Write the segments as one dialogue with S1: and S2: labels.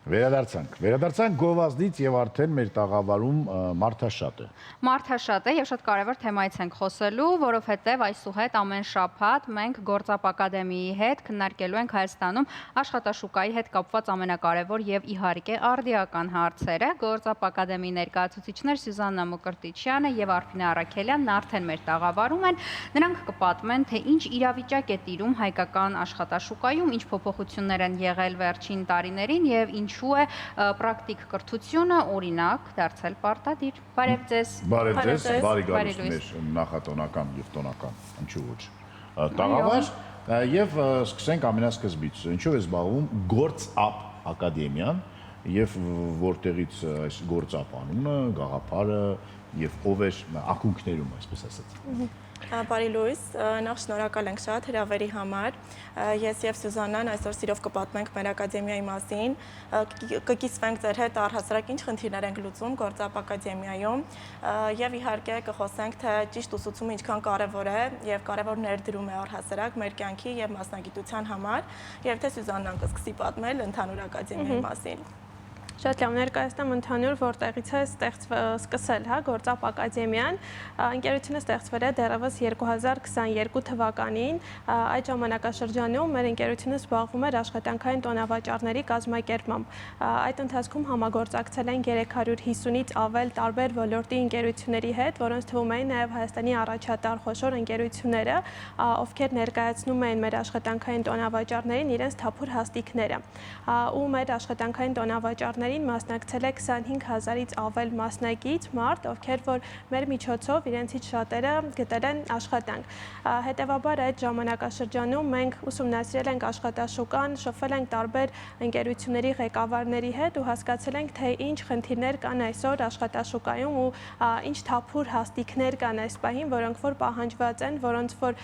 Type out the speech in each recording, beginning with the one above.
S1: Վերադարձանք գովազդից եւ արդեն մեր տաղավարում մարդաշատ է։
S2: Մարդաշատ է եւ շատ կարեւոր թեմայից ենք խոսելու, որովհետեւ այսուհետ ամեն շաբաթ մենք Գործապ ակադեմիայի հետ քննարկելու ենք Հայաստանում աշխատաշուկայի հետ կապված ամենակարևոր եւ իհարկե արդիական հարցերը։ Գործապ ակադեմիայի ներկայացուցիչներ Սյուզաննա Մկրտիչյանը եւ Արփինե Առաքելյանն արդեն մեր տաղավարում են։ Նրանք կպատմեն, թե ինչ իրավիճակ է տիրում հայկական աշխատաշուկայում, ինչ փոփոխություններ են եղել վերջին տարիներին եւ ինչու է պրակտիկ կրթությունը օրինակ դարձել պարտադիր։ Բարև ձեզ։
S1: Բարև ձեզ, բարի գալուստ մեր նախատոնական եւ տոնական, ինչու ոչ, տաղավար եւ սկսենք ամենասկզբից։ Ինչով է զբաղվում Գործապ ակադեմիան եւ որտեղից այս Գործապ անունը, գաղափարը եւ ով է ակունքներում, այսպես ասած։
S3: Բարի լույս, նախ շնորհակալ ենք շատ հրավերի համար։ Ես եւ Սյուզաննան այսօր սիրով կպատմենք մեր ակադեմիայի մասին, կկիսվենք ձեր հետ առհասարակ ինչ խնդիրներ ենք լուծում Գործապ ակադեմիայում եւ իհարկե կխոսենք, թե ճիշտ ուսուցումը ինչքան կարեւոր է եւ կարեւոր ներդրում է առհասարակ մեր կյանքի եւ մասնագիտության համար եւ թե Սյուզաննան կսկսի պատմել ընդհանուր ակադեմիայի մասին։
S4: Շատ լավ, ներկայացնեմ ընդհանուր որտեղից է սկսել, հա, Գործապ ակադեմիան։ Ընկերությունը ստեղծվել է դեռևս 2022 թվականին։ Այդ ժամանակաշրջանում մեր ընկերությունը զբաղվում էր աշխատանքային տոնավաճառների կազմակերպմամբ։ Այդ ընթացքում համագործակցել են 350-ից ավել տարբեր ոլորտի ընկերությունների հետ, որոնց թվում էին նաև Հայաստանի առաջատար խոշոր ընկերությունները, ովքեր ներկայացնում էին մեր աշխատանքային տոնավաճառներին իրենց թափուր հաստիկները։ Ու մեր աշխատանքային տոնավաճառներին մասնակցել է 25,000-ից ավել մասնակից մարդ, ովքեր որ մեր միջոցով իրենցից շատերը գտել են աշխատանք։ Հետևաբար այդ ժամանակաշրջանում մենք ուսումնասիրել ենք աշխատաշուկան, շփվել ենք տարբեր ընկերությունների ղեկավարների հետ ու հասկացել ենք, թե ինչ խնդիրներ կան այսօր աշխատաշուկայում ու ինչ թափուր հաստիկներ կան այս պահին, որոնք որ պահանջված են, որոնց որ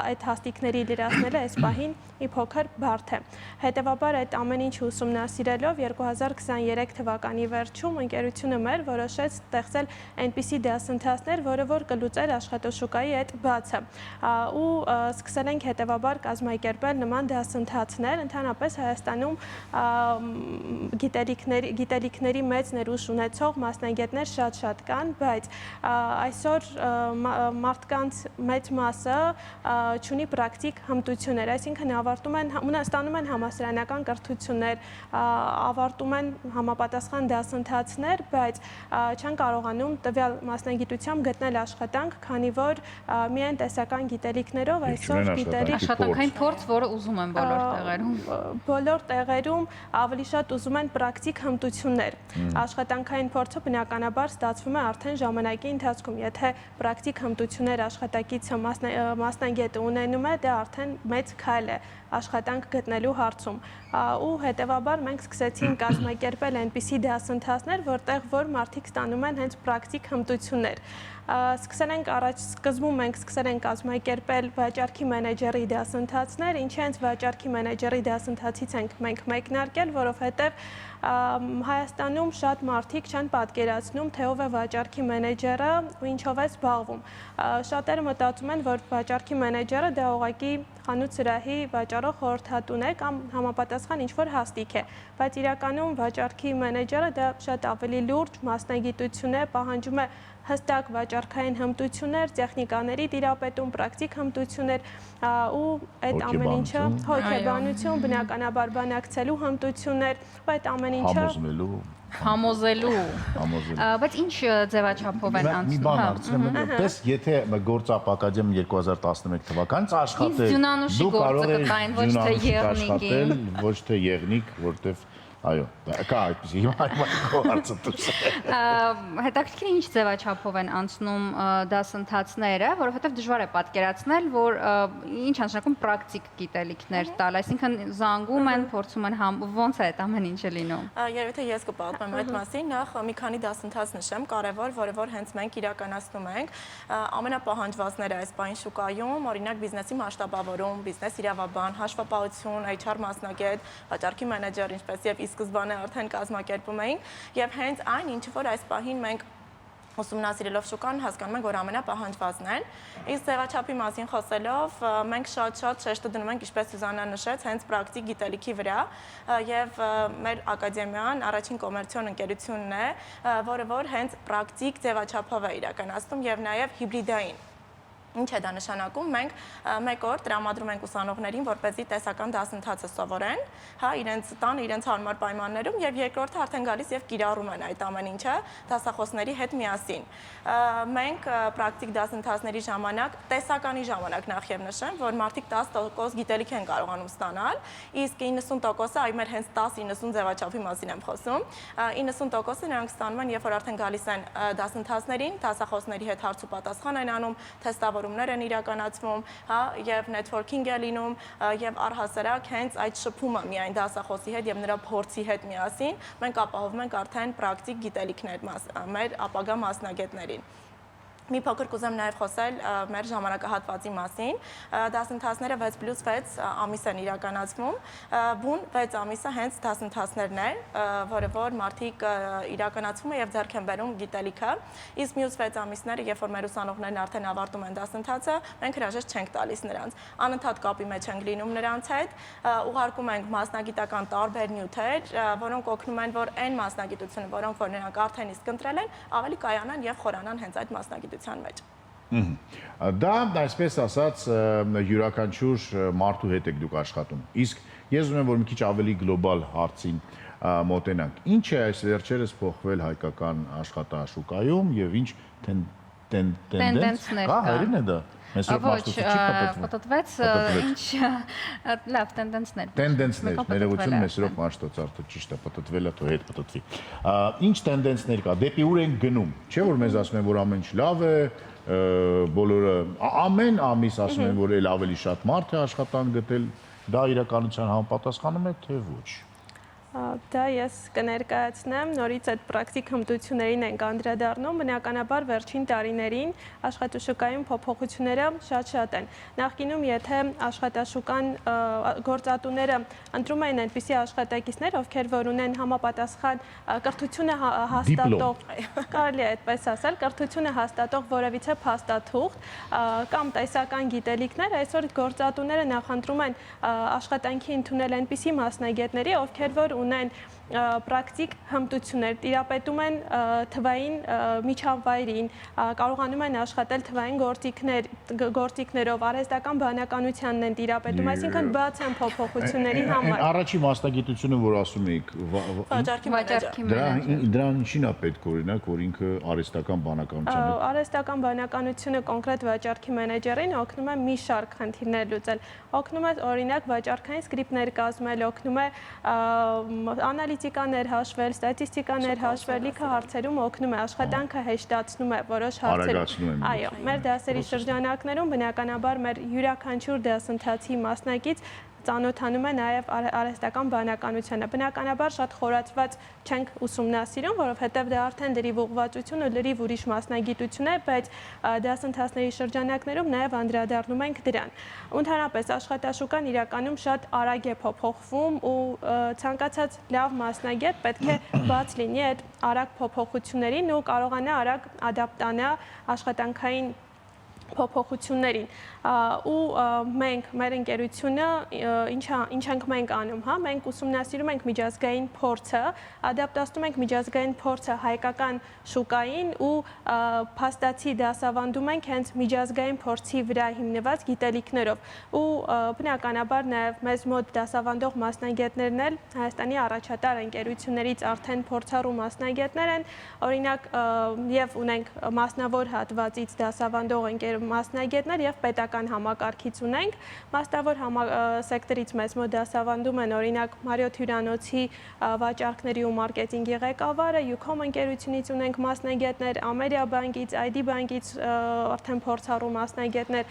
S4: այդ հաստիկների լրացնելը այս պահին մի փոքր բարդ է։ Հետևաբար այդ ամեն ինչ ուսումնասիրելով 2023 թվականի վերջում ընկերությունը մեր որոշեց ստեղծել այնպիսի դասընթացներ, որը որ կլուծեր աշխատաշուկայի այդ բացը։ Ու սկսել ենք հետևաբար կազմակերպել նման դասընթացներ, ընդհանրապես Հայաստանում գիտելիքների մեծ ներուժ ունեցող մասնագետներ շատ կան, բայց այսօր մարդկանց մեծ մասը չունի պրակտիկ հմտություններ, այսինքն ստանում են համալսարանական կրթություններ, ավարտում են համապատասխան դասընթացներ, բայց չեն կարողանում տվյալ մասնագիտությամբ գտնել աշխատանք, քանի որ միայն տեսական գիտելիքներով այսօր
S2: աշխատանքային փորձ, որը ուզում են բոլոր տեղերում։
S4: Բոլոր տեղերում ավելի շատ ուզում են պրակտիկ հմտություններ։ Աշխատանքային փորձը բնականաբար ստացվում է արդեն ժամանակի ընթացքում, եթե պրակտիկ հմտություններ աշխատակիցը մասնագետը ունենում է, դա արդեն մեծ քայլ է աշխատանք գտնելու հարցում։ Ու հետևաբար մենք սկսեցինք կազմակերպել այնպիսի դասընթացներ, որտեղ որ մարդիկ ստանում են հենց պրակտիկ հմտություններ։ Սկզբում մենք սկսել ենք կազմակերպել վաճառքի մենեջերի դասընթացներ, ինչի հենց վաճառքի մենեջերի դասընթացից ենք մենք մեկնարկել, որովհետև Հայաստանում շատ մարդիկ չեն պատկերացնում, թե ով է վաճառքի մենեջերը ու ինչով է զբաղվում։ Շատերը մտածում են, որ վաճառքի մենեջերը դա ուղղակի խանութ սրահի վաճառող խորհրդատուն է կամ համապատասխան ինչ-որ հաստիկ է, բայց իրականում վաճառքի մենեջերը դա շատ ավելի լուրջ մասնագիտություն է, պահանջում է հստակ վաճառքային հմտություններ, տեխնիկաների տիրապետում, պրակտիկ հմտություններ ու այդ ամեն ինչը հոգեբանություն, բնականաբար բանակցելու հմտություններ, այդ ամեն ինչը
S2: համոզելու, բայց ինչ ձևաչափով են անցնում։
S1: Մի բան հարցնեմ, պես եթե Գործապ ակադեմիան 2011 թվականից աշխատել, դու կարող ես ոչ թե եղնիկ, որտեվ այո, կա այդպիսի հարցը դուրս։
S2: Հետաքրքիր է ինչ ձևաչափով են անցնում դասընթացները, որովհետև դժվար է պատկերացնել, որ ինչ անշանակում պրակտիկ գիտելիքներ տալ, այսինքն զանգում են, փորձում են ոնց է այդ ամեն ինչը լինում։
S3: Երևի թե ես կպատմեմ այդ մասին, նախ մի քանի դասընթաց նշեմ, կարևոր, որը որ հենց մենք իրականացնում ենք, ամենապահանջվածները այս պահին շուկայում, օրինակ բիզնեսի մասշտաբավորում, բիզնես իրավաբան, հաշվապահություն, HR մասնագետ, վաճառքի մենեջեր, ինչպես եւ սկզբանե արդեն կազմակերպում էինք եւ հենց այն ինչ որ այս պահին մենք ուսումնասիրելով շուկան հասկանում ենք, որ ամենապահանջվածն են։ Իսկ ձևաչափի մասին խոսելով, մենք շատ շեշտը դնում ենք, ինչպես Սյուզաննան նշեց, հենց պրակտիկ գիտելիքի վրա, եւ մեր ակադեմիան առաջին կոմերցիոն ընկերությունն է, որը որ հենց պրակտիկ ձևաչափով է իրականացնում եւ նաեւ հիբրիդային։ Ինչ է դա նշանակում, մենք մեկ օր տրամադրում ենք ուսանողներին, որպեսզի տեսական դասընթացը սովորեն, հա, իրենց տանը, իրենց հարմար պայմաններում եւ երկրորդը արդեն գալիս եւ կիրառում են այդ ամեն ինչը դասախոսների հետ միասին։ Մենք պրակտիկ դասընթացների ժամանակ, տեսականի ժամանակ նախ եւ նշեմ, որ մարդիկ 10% գիտելիք են կարողանում ստանալ, իսկ 90%-ը, այ մեր հենց 10-90 ձևաչափի մասին եմ խոսում, 90%-ը նրանք ստանում են, երբ որ արդեն գալիս են դասընթացներին, դասախոսների հետ հարց ու պատասխան են անում, թեստավորումներ են իրականացվում, հա, եւ networking է լինում, եւ առհասարակ հենց այդ շփումը միայն դասախոսի հետ եւ նրա փորձի հետ միասին մենք ապահովում ենք արդեն պրակտիկ գիտելիքներ մեր ապագա մասնագետներին։ Մի փոքր կուզեմ նաև խոսել մեր ժամանակահատվածի մասին։ Դասընթացները 6+6 ամիս են իրականացվում։ Բուն 6 ամիսը հենց դասընթացներն են, որը որ մարդիկ իրականացվում է եւ ձեռք են բերում գիտելիքը։ Իսկ մյուս 6 ամիսները, երբ որ մեր ուսանողներն արդեն ավարտում են դասընթացը, մենք հրաժեշտ չենք տալիս նրանց։ Անընդհատ կապի մեջ ենք լինում նրանց հետ, ուղարկում ենք մասնագիտական տարբեր նյութեր, որոնք օգնում են, որ այն մասնագիտությունը, որոնք որ նրանք արդեն իսկ ընտրել են, ավելի կայանան եւ խորանան հենց այդ մասնագիտության մեջ։
S1: Դա, այսպես ասած, յուրաքանչյուր մարդու հետ եք դուք աշխատում։ Իսկ ես ուզում եմ, որ մի քիչ ավելի գլոբալ հարցին մոտենանք։ Ինչ է այս վերջերս փոխվել հայկական աշխատաշուկայում եւ ինչ
S2: տենդենսներ կան։
S1: Հայերեն է դա։ Մեզ որ մասնություն չի
S2: պատտվեց, ինչ լավ տենդենսներ։
S1: Տենդենսներ, ներողություն, մեզ որ մասնոցարտը ճիշտ է, պատտվել է, թող հետ պատտվի։ Ինչ տենդենսներ կա, դեպի ուր են գնում։ Չէ՞ որ մեզ ասում են, որ ամեն ինչ լավ է, բոլորը ամեն ամիս ասում են, որ էլ ավելի շատ մարդ է աշխատանք գտել, դա իրականության համապատասխանում է, թե ոչ։
S4: Դա ես կներկայացնեմ, նորից այդ պրակտիկ հմտություններին ենք անդրադառնում, բնականաբար վերջին տարիներին աշխատաշուկայում փոփոխությունները շատ են։ Նախկինում, եթե աշխատաշուկան գործատուները ընտրում էին այնպիսի աշխատակիցներ, ովքեր որ ունեն համապատասխան կրթությունը հաստատող, կարելի է այդպես ասել, կրթությունը հաստատող որևիցե փաստաթուղթ կամ տեսական գիտելիքներ, այսօր գործատուները նախընտրում են աշխատանքի ընդունել այնպիսի մասնագետների, ովքեր որ ունեն պրակտիկ հմտություններ, տիրապետում են թվային միջավայրին, կարողանում են աշխատել թվային գործիքներով, արհեստական բանականությանն են տիրապետում, այսինքն բաց են փոփոխությունների համար։
S1: Առաջի մասնագիտությունը, որ ասում եք,
S3: վաճառքի մենեջեր։
S1: Դրան ինչին է պետք օրինակ, որ ինքը արհեստական բանականության է։
S4: Արհեստական բանականությունը կոնկրետ վաճառքի մենեջերին օգնում է մի շարք խնդիրներ լուծել։ Օգնում է օրինակ վաճառքային սկրիպտներ կազմել, օգնում է անալիտիկաներ հաշվել, ստատիստիկաներ հաշվել, լիքը հարցերում օգնում է, աշխատանքը հեշտացնում է որոշ հարցերում։ Այո, մեր դասերի շրջանակներում բնականաբար մեր յուրաքանչյուր դասընթացի մասնակից ծանոթանում է նաև արհեստական բանականությանը։ Բնականաբար շատ խորացված չենք ուսումնասիրում, որովհետև դա արդեն լրիվ ուղղվածություն ու լրիվ ուրիշ մասնագիտություն է, բայց դասընթացների շրջանակներում նաև անդրադառնում ենք դրան։ Ընդհանրապես աշխատաշուկան իրականում շատ արագ է փոփոխվում ու ցանկացած լավ մասնագետ պետք է բաց լինի այդ արագ փոփոխություններին ու կարողանա արագ ադապտանա աշխատանքային փոփոխություններին ու մենք մեր ընկերությունը ինչ ենք մենք անում, հա, մենք ուսումնասիրում ենք միջազգային փորձը, ադապտացնում ենք միջազգային փորձը հայկական շուկային ու փաստացի դասավանդում ենք հենց միջազգային փորձի վրա հիմնված գիտելիքներով ու բնականաբար նաև մեզ մոտ դասավանդող մասնագետներն էլ Հայաստանի առաջատար ընկերություններից արդեն փորձառու մասնագետներ են, օրինակ եւ ունենք մասնավոր հատվածից դասավանդող մասնագետներ եւ պետական համակարգից ունենք, մասնավոր սեկտորից մեզ մոտ դասավանդում են օրինակ Մարիոթ հյուրանոցի վաճառքների ու մարքեթինգի ղեկավարը, Յուքոմ ընկերությունից ունենք մասնագետներ, Ամերիա բանկից, ID բանկից արդեն փորձառու մասնագետներ,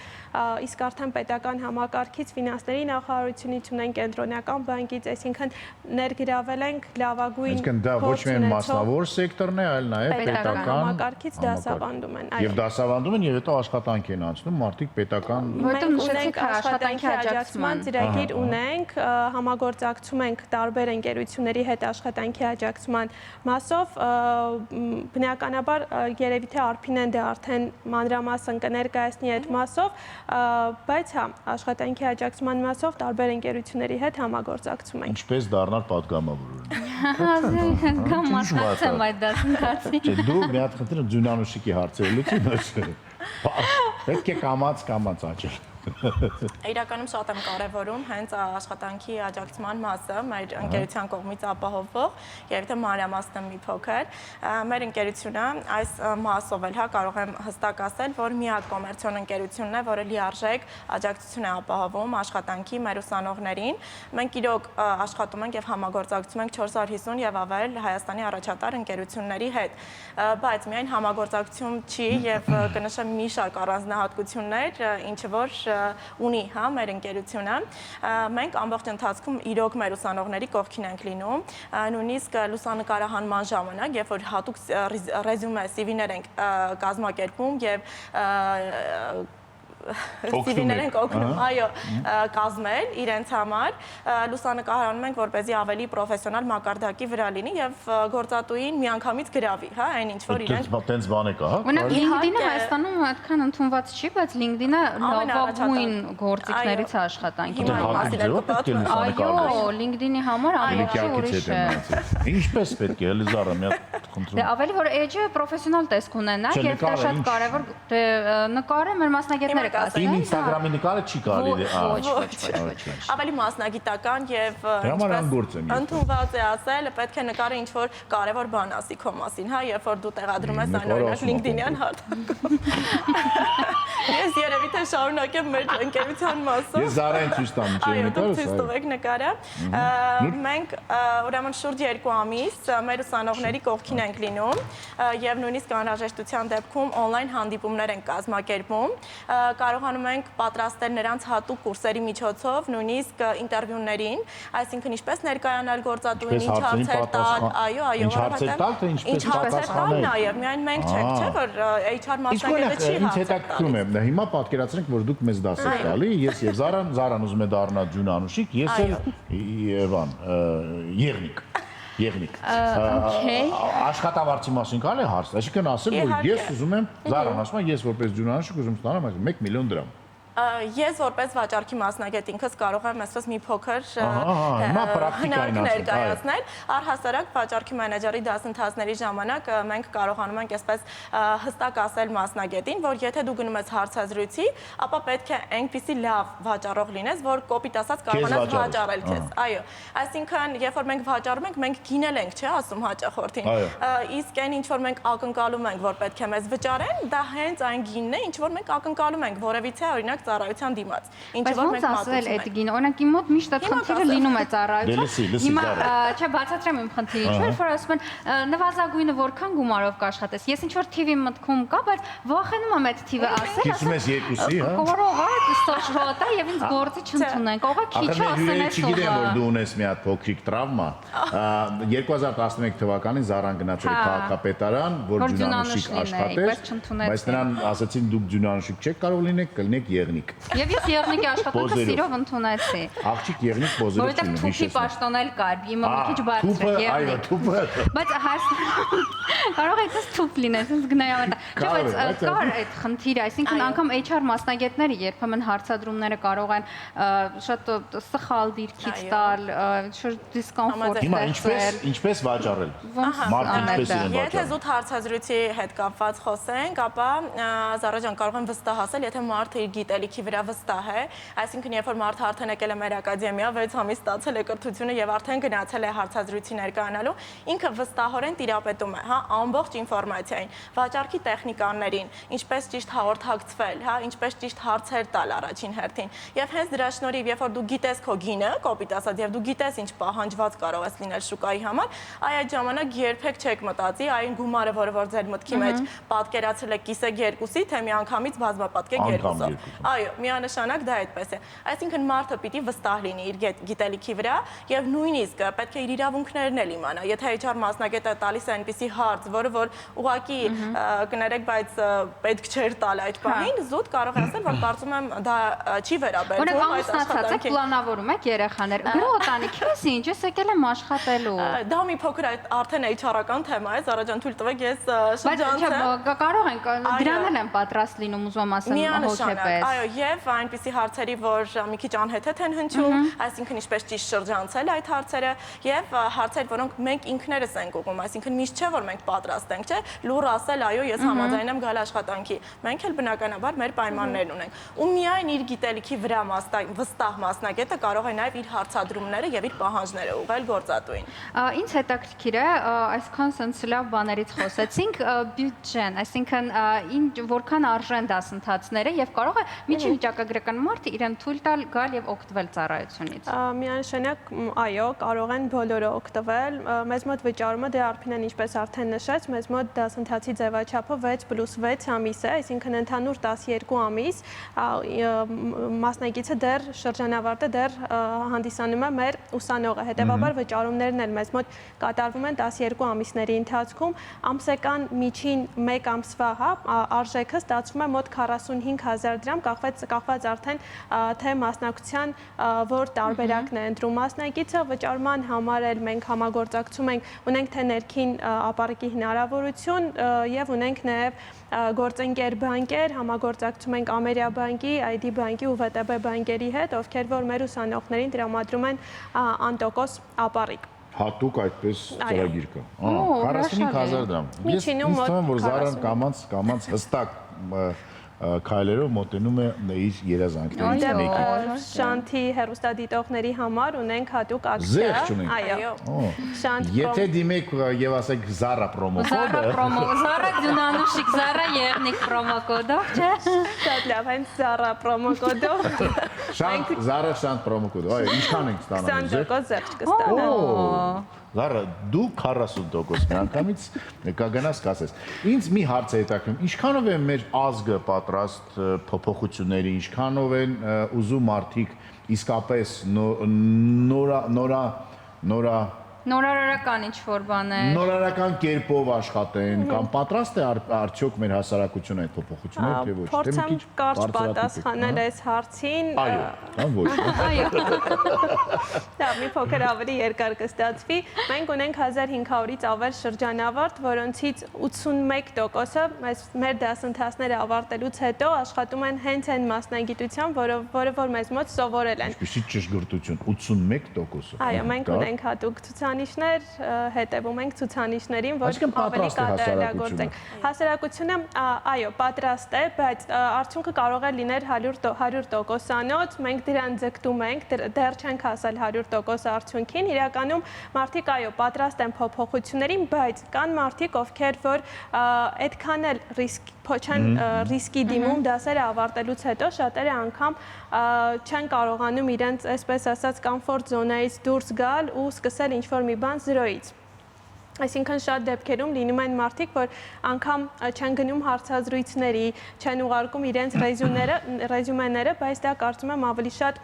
S4: իսկ արդեն պետական համակարգից ֆինանսների նախարարությունից ունենք կենտրոնական բանկից, այսինքն ներգրավել ենք լավագույն
S1: Այսինքն դա ոչ միայն մասնավոր սեկտորն է, այլ նաեւ պետական
S4: համակարգից դասավանդում են։
S1: Եվ դասավանդում են եւ հետո աշխատանք աշխատանք են անցնում մարդիկ պետական
S2: Որտեղ նշեցիք
S4: Մենք
S2: աշխատանքի աջակցման
S4: ծրագիր ունենք, համագործակցում ենք տարբեր ընկերությունների հետ աշխատանքի աջակցման մասով, բնականաբար երևի թե Արփինեն դե արդեն մանրամասն կներկայացնի այդ մասով, բայց հա, աշխատանքի աջակցման մասով տարբեր ընկերությունների հետ համագործակցում ենք։
S1: Ինչպես դառնալ պատգամավորը։
S2: Կամ մասնակցեմ այդ դասընթացին։
S1: Չէ, դու մի հատ խնդրեմ ձյունանուշիկի հարցերը լուծի, պետք է կամաց աճել։
S3: Իրականում շատ եմ կարևորում հենց աշխատանքի աջակցման մասը մեր ընկերության կողմից ապահովող եւ թե մանրամասն մի փոքր մեր ընկերությունը այս մասով էլ հա կարող եմ հստակ ասել որ միակ կոմերցիոն ընկերությունն է որը լիարժեք աջակցություն է ապահովում աշխատանքի մեր ուսանողներին մենք իրոք աշխատում ենք եւ համագործակցում ենք 450 եւ ավել Հայաստանի առաջատար ընկերությունների հետ բայց միայն համագործակցություն չի եւ կնշեմ մի շարք առանձնահատկություններ ինչը որ ունի հա մեր ընկերությունը մենք ամբողջ ընթացքում իրոք մեր ուսանողների կողքին ենք լինում նույնիսկ լուսանկարահանման ժամանակ երբ որ հատուկ ռեզյումե CV-ներ ենք կազմակերպում եւ CV-ներ ենք օգնում, այո, կազմել իրենց համար, լուսանկարանում ենք, որպեսզի ավելի պրոֆեսիոնալ մակարդակի վրա լինի եւ գործատուին միանգամից գրավի, հա, այն ինչ որ իրենք
S1: Տենց բան է կա, հա։
S2: Օրինակ LinkedIn-ը Հայաստանում այդքան ընդունված չի, բայց LinkedIn-ը լավագույն գործիքներից է աշխատանքի համար։ Այո, LinkedIn-ի համար ամենի ուրիշ է։
S1: Ինչպես պետք է, Էլիզարը, մի հատ խնդրում։
S2: Դե ավելի որ edge-ը պրոֆեսիոնալ տեսք ունենա եւ դա շատ կարեւոր նկարը մեր մասնագետները
S1: Իմ Instagram-ի նկարը չի կարելի
S2: ոչ։
S3: Ավելի մասնագիտական եւ ընդունված է ասել, պետք է նկարը ինչ որ կարևոր բան ասի քո մասին, հա, երբ որ դու տեղադրում ես այն օրինակ LinkedIn-յան հարթակում։ Ես երևի թե շարունակեմ մեր ընկերության մասով։
S1: Ես Զարային ցույց տամ
S3: Այո, դուք ցույց տվեք նկարը։ Մենք ուրեմն շուրջ 2 ամիս մեր ուսանողների կողքին ենք լինում եւ նույնիսկ անհրաժեշտության դեպքում on-line հանդիպումներ ենք կազմակերպում։ Կարողանում ենք պատրաստել նրանց հատուկ կուրսերի միջոցով, նույնիսկ ինտերվյուներին, այսինքն ինչպես ներկայանալ գործատուին, ինչ հարցեր տալ, այո,
S1: ինչ հարցեր տալ, թե ինչպես պատասխանել։
S3: Նաեւ միայն մենք չենք, չէ՞ որ HR մասնագետը չի հարցեր տալիս։
S1: Հիմա պատկերացրեք, որ դուք մեզ դաս եք տալի, ես եւ Զարան ուզում է դառնալ ջունանուշիկ, ես էլ Եվան, Եղնիկ։ Աշխատավարձի մասին կարելի է հարցնել, այսինքն ասեմ, որ ես ուզում եմ, Զարան ասում է, ես որպես ջունանուշիկ ուզում ստանամ 1 միլիոն դրամ։
S3: Ես որպես վաճառքի մասնագետ ինքս կարող եմ այսպես մի փոքր
S1: հնարք
S3: ներկայացնել։ Առհասարակ վաճառքի մենեջերի դասընթացների ժամանակ մենք կարողանում ենք այսպես հստակ ասել մասնագետին, որ եթե դու գնում ես հարցազրույցի, ապա պետք է այնպիսի լավ վաճառող լինես, որ կոպիտ ասած կարողանաս վաճառել քեզ։ Այո, այսինքն երբ որ մենք վաճառում ենք, մենք գինել ենք, չէ՞ ասում հաճախորդին։ Իսկ այն ինչ որ մենք ակնկալում ենք, որ պետք է մեզ վճարեն, դա հենց այն գինն է, ինչ որ մենք ակնկալում ենք, որևիցե օրինակ ծառայության դիմաց։
S2: Ինչը որ մենք ասել այդ գինը, օրինակ իմ մոտ միշտ այդ խնդիրը լինում է ծառայության։ Հիմա չէ, բացատրեմ իմ խնդիրը, ինչ որ ասում են նվազագույնը որքան գումարով կաշխատես։ Ես ինչ որ TV մտքում կա, բայց վախենում եմ այդ TV-ը ասել։
S1: Քիչում ես երկուսի, հա։
S2: Կարող է սոշրոտա եւ ինձ գործի չընդունեն։ Կարող է քիչը ասենես ու։
S1: Չգիտեմ որ դու ունես մի հատ փոքրիկ տրավմա։ 2011 թվականին Զարան գնացել քաղաքապետարան, որ ջունանուշիկ աշխատեր, բայց նրան ասացին դուք ջունանուշիկ չեք կարող լինեք, կլինեք Եղնիկ։
S2: Եվ ես Եղնիկի աշխատանքը սիրով ընդունեցի։
S1: Աղջիկ Եղնիկ Պոզերով։
S2: Որովհետև թուփի պաշտոնել կար, իմը մի քիչ բարձր է Եղնիկ։
S1: Այո, թուփը։
S2: Բայց կարող է այդպես թուփ լինել, ինձ գնայավանդ։ Չէ, բայց կար այդ խնդիրը, այսինքն անգամ HR մասնագետները երբեմն հարցադրումները կարող են շատ սխալ դիրքից տալ, շատ դիսկոմֆորտ
S1: Հիմա ինչպես վաճառել։ Մարդիկ ինչպես են վաճառել։
S3: Եթե զուտ հարցազրույցի հետ կապված խոսենք, ապա Զարա ջան կարող եմ վստահ ասել, եթե մարդը իր գիտելիքի վրա վստահ է, այսինքն երբ որ մարդը արդեն եկել է մեր ակադեմիա, 6 ամիս ստացել է կրթությունը եւ արդեն գնացել է հարցազրույցի ներկայանալու, ինքը վստահորեն տիրապետում է, հա, ամբողջ ինֆորմացիային, վաճառքի տեխնիկաներին, ինչպես ճիշտ հաղորդակցվել, հա, ինչպես ճիշտ հարցեր տալ առաջին հերթին։ Եվ հենց դրա շնորհիվ, երբ որ դու գիտես քո գինը, կոպիտ ասած, եւ դու գիտես ինչ պահանջված կարող ես լինել շուկայի համար, այդ ժամանակ երբեք չեք մտածի այն գումարը, որը որ ձեր մտքի մեջ պատկերացրել եք կիսեք երկուսի, թե միանգամից բազմապատկեք երկուսով։ Այո, միանշանակ դա այդպես է։ Այսինքն մարդը պիտի վստահ լինի իր գիտելիքի վրա եւ նույնիսկ պետք է իր իրավունքներն էլ իմանա։ Եթե HR մասնագետը տալիս է այնպիսի հարց, որը որ ուղղակի կներեք, բայց պետք չէր տալ այդ բանին, զուտ կարող է ասել, որ կարծում եմ դա չի վերաբերվում այդ
S2: աշխատանքի։ Պլանավորում եք երեխաներ։ Գրոտանիք ես ինչ, ես եկել եմ աշխատելու։
S3: Դա մի փոքր արդեն HR-ական թեմա է, Զարաջան, թույլ տվեք ես շրջանցեմ։
S2: Բայց կարող ենք դրան էլ են պատրաստ լինում ուզում ասեմ հոգեպես։
S3: Այո, եւ այնպիսի հարցերի, որ մի քիչ անհեթեթ են հնչում, այսինքն ինչպես ճիշտ շրջանցել այդ հարցերը եւ հարցեր, որոնք մենք ինքներս ենք ուղղում, այսինքն միշտ չէ որ մենք պատրաստ ենք, չէ, լուր ասել, այո, ես համաձայն եմ գալ աշխատանքի։ Մենք էլ բնականաբար մեր պայմաններն ունենք։ Ու միայն իր գիտելիքի վրա վստահ մասնագետը կարող է նաեւ իր հարցադրումները եւ իր պահանջները ուղղել գործատուին։
S2: Ինձ հետաքրքիր է, այսքան sense լավ բաներից խոսեցինք, բյուջեն, այսինքն որքան արժեն դասընթացները եւ կարող է միջին վիճակագրական մարդը իրեն թույլ տալ գալ եւ օգտվել ծառայությունից։
S4: Միանշանակ, այո, կարող են բոլորը օգտվել։ Մեզ մոտ վճարումը դե Արփինեն ինչպես արդեն նշեց, մեզ մոտ դասընթացի ձևաչափը 6+6 ամիս է, այսինքն ընդհանուր 12 ամիս, մասնակիցը դեռ շրջանավարտը դեռ հանդիսանում է մեր ուսանողը, հետևաբար վճարումներն էլ մեզ մոտ կատարվում են 12 ամիսների ընթացքում, ամսական միջին 1 ամսվա արժեքը ստացվում է մոտ 45,000 դրամ, կախված արդեն թե մասնակցության որ տարբերակն է ընտրում մասնակիցը, վճարման համար էլ մենք համագործակցում ենք, ունենք թե ներքին ապառիկի հնարավորություն եւ ունենք նաեւ գործընկեր բանկեր, համագործակցում ենք Ամերիա բանկի, ID բանկի ու VTB բանկերի հետ, ովքեր որ մեր ուսանողներին տրամադրում են անտոկոս ապառիկ։
S1: Հատուկ այդպես ծրագիր կա։ 45,000 դրամ։ Ես ինձ թվում է, որ Զարան կամած հստակ քայլերով մոտենում է իր երազանքներից մեկի։
S4: Շանթի հեռուստադիտողների համար ունենք հատուկ ակցիա։
S1: Զեղ չունենք։
S4: Այո։
S1: Եթե դիմեք եւ ասեք Zara promo code-ը։
S2: Zara դյունանուշիկ, Zara եղնիկ promo code-ով, չէ։
S4: Շատ լավ, հենց Zara promo code-ով։
S1: Zara Shant promo code։ Այո, ինչքան ենք ստանալու։
S4: 20% զեղչ կստանան։
S1: Զարա, դու 40% միանգամից կգնաս կասես։ Ինձ մի հարց է հետաքրքրում, ինչքանով է մեր ազգը պատրաստ փոփոխությունների, ինչքանով են ուզում մարդիկ իսկապես
S2: Նորարարական ինչ-որ բաներ։
S1: Նորարարական կերպով աշխատեն կամ պատրաստ է արդյոք մեր հասարակությունը այդ փոփոխությունները թե ոչ։
S4: Փորձեմ կարճ պատասխանել այս հարցին։
S1: Այո, կամ ոչ։
S4: Դա մի փոքր ավելի երկար կստացվի։ Մենք ունենք 1500-ից ավել շրջանավարտ, որոնցից 81%-ը մեր դասընթացները ավարտելուց հետո աշխատում են հենց այն մասնագիտությամբ, որը որ մեզ մոտ սովորել են։
S1: Ինչպեսի ճշգրտություն, 81%-ը։
S4: Այո, մենք ունենք հատուկ ցուցանիշներ, հետևում ենք ցուցանիշներին, որ ավելի կատարելագործենք։ Հասարակությունը, այո, պատրաստ է, բայց արդյունքը կարող է լինել 100%-անոց, մենք դրան ձգտում ենք, դեռ չենք հասել 100% արդյունքին, իրականում մարդիկ, այո, պատրաստ են փոփոխություններին, բայց կան մարդիկ, ովքեր որ այդքան էլ չեն ռիսկի դիմում դասերը ավարտելուց հետո, շատերը անգամ չեն կարողանում իրենց, այսպես ասած, կոմֆորտ զոնայից դուրս գալ ու սկսել ինչ-որ մի բան զրոյից։ Այսինքն շատ դեպքերում լինում են մարդիկ, որ անգամ չեն գնում հարցազրույցների, չեն ուղարկում իրենց ռեզյումեները, բայց դա կարծում եմ ավելի շատ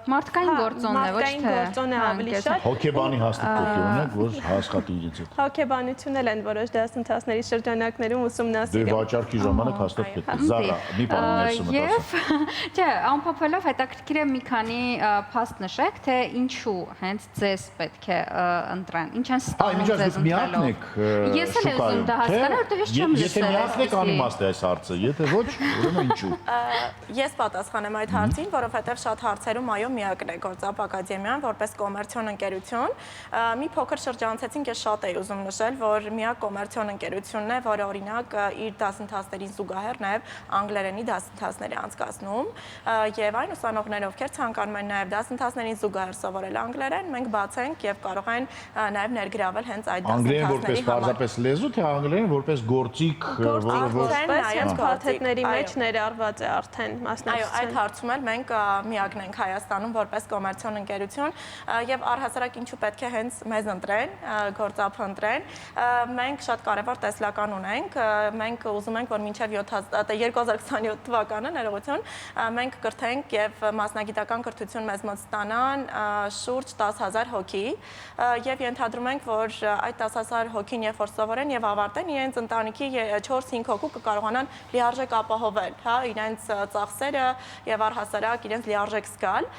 S2: մարդկային գործոն է, ոչ թե
S4: գործոն է ավելի շատ։
S1: Հոգեբանի հաստատություն ունեք, որ հասկացի իրենց հետ։
S4: Հոգեբանություն էլ են որոշ դասընթացների շրջանակներում ուսումնասիրում։
S1: Դե վաճառքի ժամանակ հաստատ պետք է։ Զարա, մի բան ներսում
S2: եմ։ Չէ, ամփոփելով հետաքրքիր է մի քանի փաստ նշեք, թե ինչու հենց ձեզ պետք է ընտրեն։ Ինչ են ստանում
S1: Դուք միակն եք
S2: Ես էլ եմ ուզում դա հասկանալ, որտեղ ես չեմ լսել։
S1: Եթե միակն եք անիմաստ է այս հարցը, եթե ոչ, ուրեմն ինչու։
S3: Ես պատասխանեմ այդ հարցին, որովհետև շատ հարցերում այո միակն է Գործապ ակադեմիան որպես կոմերցիոն ընկերություն։ Մի փոքր շրջանցեցինք, ես շատ էի ուզում նշել, որ միակ կոմերցիոն ընկերությունն է, որը օրինակ իր դասընթացներին զուգահեռ նաև անգլերենի դասընթացներ է անցկացնում, եւ այն ուսանողները, ովքեր ցանկանում են նաև դասընթացներին զուգահեռ սովորել անգլերեն, մենք բաց ենք եւ կարող են նաև ներգրավել հենց այդ
S1: Անգլերեն որպես
S3: դասընթացների համար։
S1: պարզապես լեզու, թե անգլերեն որպես գործիք,
S4: Որպես
S3: Այո,
S4: փաթեթների մեջ
S3: այո։
S4: ներառված է արդեն
S3: Այո, այդ
S4: մասնակցության։
S3: հարցում էլ մենք միակն ենք Հայաստանում որպես կոմերցիոն ընկերություն եւ առհասարակ ինչու պետք է հենց մեզ ընտրեն, գործապ ընտրեն։ Մենք շատ կարևոր տեսլական ունենք։ Մենք ուզում ենք, որ մինչեւ 2027 թվականը ներողություն, մենք կրթենք եւ մասնագիտական կրթություն մեզ մոտ ստանան շուրջ 10,000 հոգի եւ ենթադրում ենք, որ այդ 10,000 հոգին երբ որ սովորեն եւ ավարտեն իրենց ընտանիքի 4-5 հոգու կկարողանան լիարժեք ապահովել, հա, իրենց ծախսերը եւ առհասարակ իրենց լիարժեք զգալ,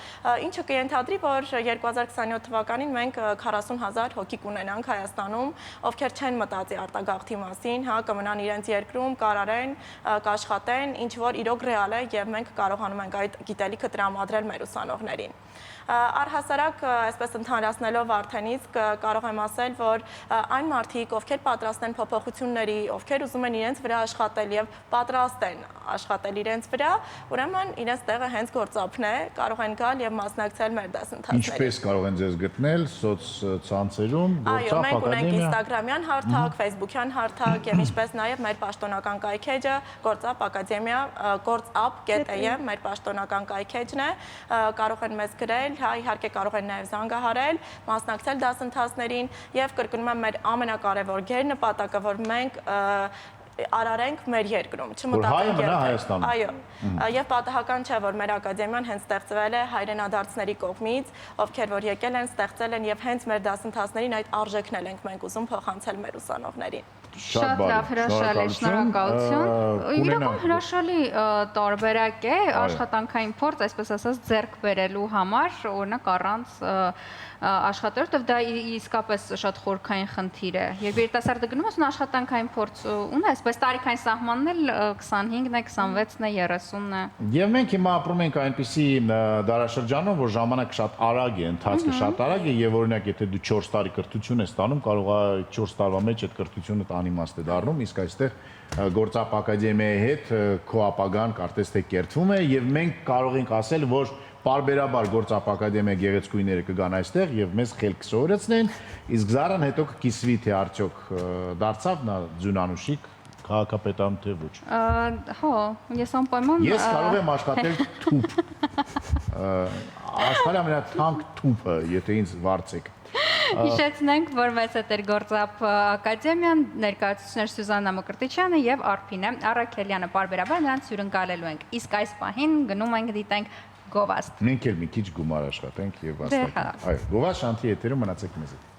S3: ինչը կենթադրի, որ 2027 թվականին մենք 40,000 հոգի կունենանք Հայաստանում, ովքեր չեն մտածի արտագաղթի մասին, հա, կմնան իրենց երկրում, կարարեն, կաշխատեն, ինչ որ իրոք ռեալ է եւ մենք կարողանում ենք այդ գիտելիքը տրամադրել մեր ուսանողներին։ Առհասարակ, այսպես ընդհանրացնելով արդենից կարող եմ ասել, որ այն մարդիկ, ովքեր պատրաստ են փոփոխությունների, ովքեր ուզում են իրենց վրա աշխատել եւ պատրաստ են աշխատել իրենց վրա, ուրեմն իրենց տեղը հենց գործապն է, կարող են գալ եւ մասնակցել մեր դասընթացներին։
S1: Ինչպես կարող են ձեզ գտնել սոցցանցերում,
S3: Այո,
S1: գործապ
S3: մենք ունենք
S1: ակադեմիա։
S3: Instagram-յան հարթակ, Facebook-յան հարթակ եւ ինչպես նաեւ մեր պաշտոնական կայքեջը գործապ ակադեմիա գործապ.am մեր պաշտոնական կայքեջն է, կարող են մեզ գրել, հա, իհարկե կարող են նաեւ զանգահարել, մասնակցել դասընթացներին եւ կրկնում եմ մեր ամենակարևոր գերնպատակը, որ մենք արարենք մեր երկրում, չմտածենք
S1: Հայաստանում։
S3: Այո, եւ պատահական չէ, որ մեր ակադեմիան հենց ստեղծվել է հայրենադարձների կողմից, ովքեր որ եկել են, ստեղծել են եւ հենց մեր դասընթացներին այդ արժեքն ենք մենք ուզում փոխանցել մեր ուսանողներին։
S2: Շատ լավ, հրաշալի, շնորհակալություն։ Իրական հրաշալի տարբերակ է աշխատանքային փորձ, այսպես ասած, ձեռք բերելու համար, օրինակ առանց աշխատել, որտեղ դա իսկապես շատ խորքային խնդիր է։ Երբ երիտասարդը գնում է աշխատանքային փորձ ունի, այսպես տարիքային սահմանն էլ 25-ն է, 26-ն է, 30-ն է։
S1: Եվ մենք հիմա ապրում ենք այնպիսի դարաշրջանում, որ ժամանակը շատ արագ է, ընթացքը շատ արագ է եւ օրինակ եթե դու 4 տարի կրթություն ես ստանում, կարող է 4 տարվա մեջ այդ կրթությունը անիմաստ է դառնում, իսկ այստեղ գործապ ակադեմիայի հետ քո ապագան կարծես թե կերտվում է եւ մենք կարող ենք ասել, որ պարբերաբար գործապ ակադեմիա գեղեցկուիները կգան այստեղ եւ մեզ խելք կսովորեցնեն, իսկ զարան հետո կկիսվի թե արդյոք դարձավ նա ձյունանուշիկ քաղաքապետան թե ոչ։
S2: Հո, ես անպայման
S1: Ես կարող եմ աշխատել թուփ։ Աշխարհի ամենաթանկ թուփը, եթե ինձ վարձեք։
S2: Հիշեցնենք, որ մեծ է տեր գործապ ակադեմիան, ներկայացուցիչներ Սյուզաննա Մկրտիչյանը եւ Արփինե Առաքելյանը, պարբերաբար նրանց հյուրընկալելու ենք։ Իսկ այս պահին գնում ենք դիտենք Գովաստ։
S1: Մենք էլ մի քիչ գումար աշխատենք եւ վաստակենք։ Այո, Գովաստ շանթի եթերում մնացեք մեզ հետ։